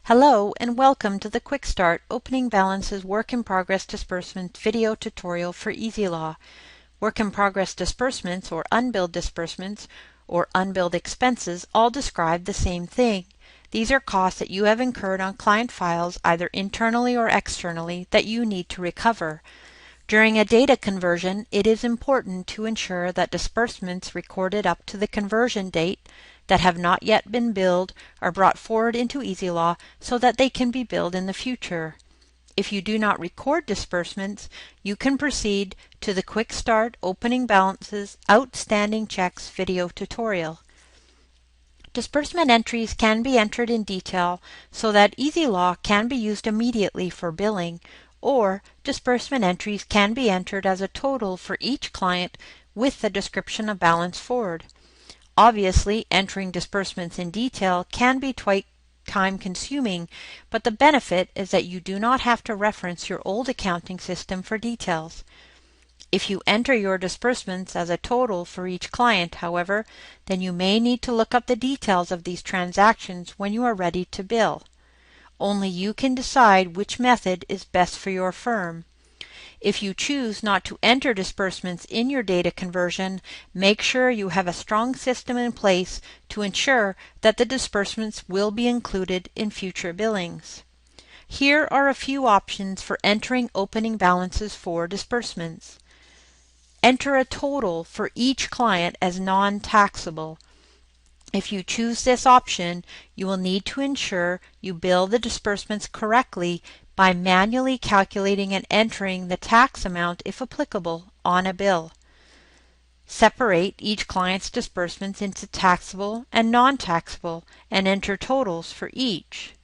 Hello and welcome to the Quick Start Opening Balances Work in Progress Disbursement video tutorial for ESILAW. Work in Progress disbursements or unbilled disbursements or unbilled expenses all describe the same thing. These are costs that you have incurred on client files either internally or externally that you need to recover. During a data conversion, it is important to ensure that disbursements recorded up to the conversion date that have not yet been billed are brought forward into ESILAW so that they can be billed in the future. If you do not record disbursements, you can proceed to the Quick Start Opening Balances Outstanding Checks video tutorial. Disbursement entries can be entered in detail so that ESILAW can be used immediately for billing, or disbursement entries can be entered as a total for each client with the description of balance forward. Obviously, entering disbursements in detail can be time-consuming, but the benefit is that you do not have to reference your old accounting system for details. If you enter your disbursements as a total for each client, however, then you may need to look up the details of these transactions when you are ready to bill. Only you can decide which method is best for your firm. If you choose not to enter disbursements in your data conversion, make sure you have a strong system in place to ensure that the disbursements will be included in future billings. Here are a few options for entering opening balances for disbursements. Enter a total for each client as non-taxable. If you choose this option, you will need to ensure you bill the disbursements correctly by manually calculating and entering the tax amount, if applicable, on a bill. Separate each client's disbursements into taxable and non-taxable and enter totals for each.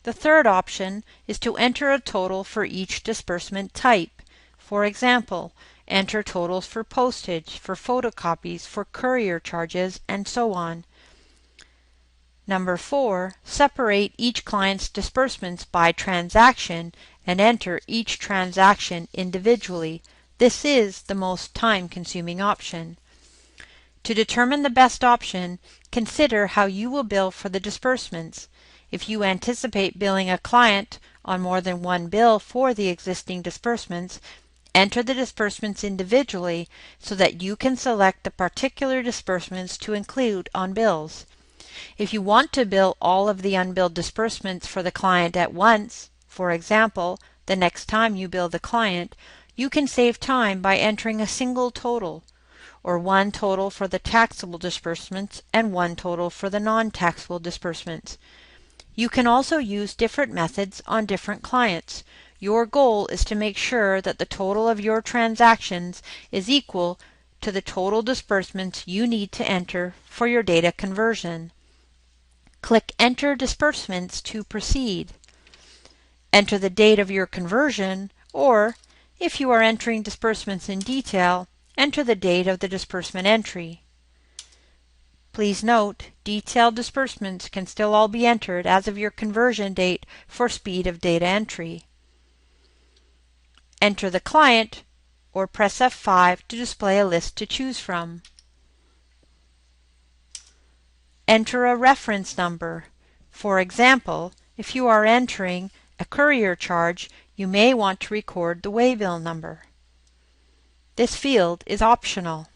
The third option is to enter a total for each disbursement type. For example, enter totals for postage, for photocopies, for courier charges, and so on. Number 4, separate each client's disbursements by transaction and enter each transaction individually. This is the most time-consuming option. To determine the best option, consider how you will bill for the disbursements. If you anticipate billing a client on more than one bill for the existing disbursements, enter the disbursements individually so that you can select the particular disbursements to include on bills. If you want to bill all of the unbilled disbursements for the client at once, for example, the next time you bill the client, you can save time by entering a single total, or one total for the taxable disbursements and one total for the non-taxable disbursements. You can also use different methods on different clients. Your goal is to make sure that the total of your transactions is equal to the total disbursements you need to enter for your data conversion. Click Enter Disbursements to proceed. Enter the date of your conversion, or, if you are entering disbursements in detail, enter the date of the disbursement entry. Please note, detailed disbursements can still all be entered as of your conversion date for speed of data entry. Enter the client, or press F5 to display a list to choose from. Enter a reference number. For example, if you are entering a courier charge, you may want to record the waybill number. This field is optional.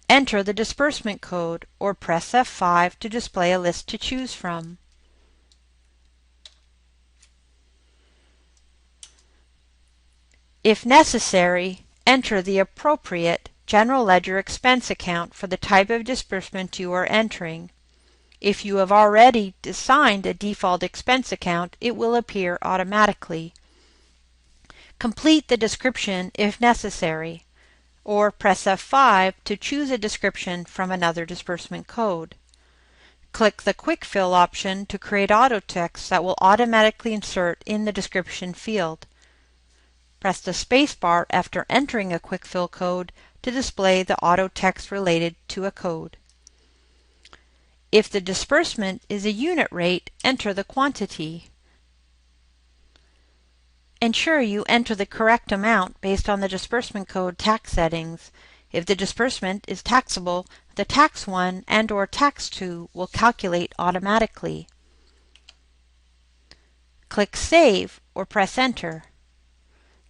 Enter the disbursement code or press F5 to display a list to choose from. If necessary, enter the appropriate General Ledger expense account for the type of disbursement you are entering. If you have already assigned a default expense account, it will appear automatically. Complete the description if necessary, or press F5 to choose a description from another disbursement code. Click the Quick Fill option to create auto text that will automatically insert in the description field. Press the spacebar after entering a quick fill code to display the auto text related to a code. If the disbursement is a unit rate, enter the quantity. Ensure you enter the correct amount based on the disbursement code tax settings. If the disbursement is taxable, the Tax 1 and/or Tax 2 will calculate automatically. Click Save or press Enter.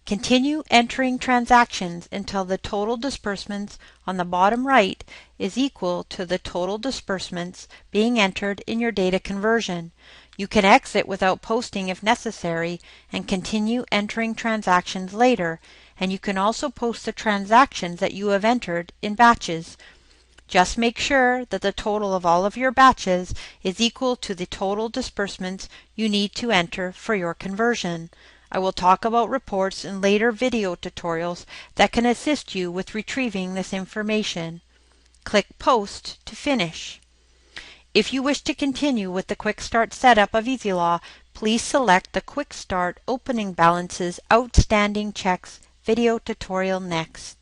Continue entering transactions until the total disbursements on the bottom right is equal to the total disbursements being entered in your data conversion. You can exit without posting if necessary and continue entering transactions later, and you can also post the transactions that you have entered in batches. Just make sure that the total of all of your batches is equal to the total disbursements you need to enter for your conversion. I will talk about reports in later video tutorials that can assist you with retrieving this information. Click Post to finish. If you wish to continue with the Quick Start setup of ESILAW, please select the Quick Start Opening Balances Outstanding Checks video tutorial next.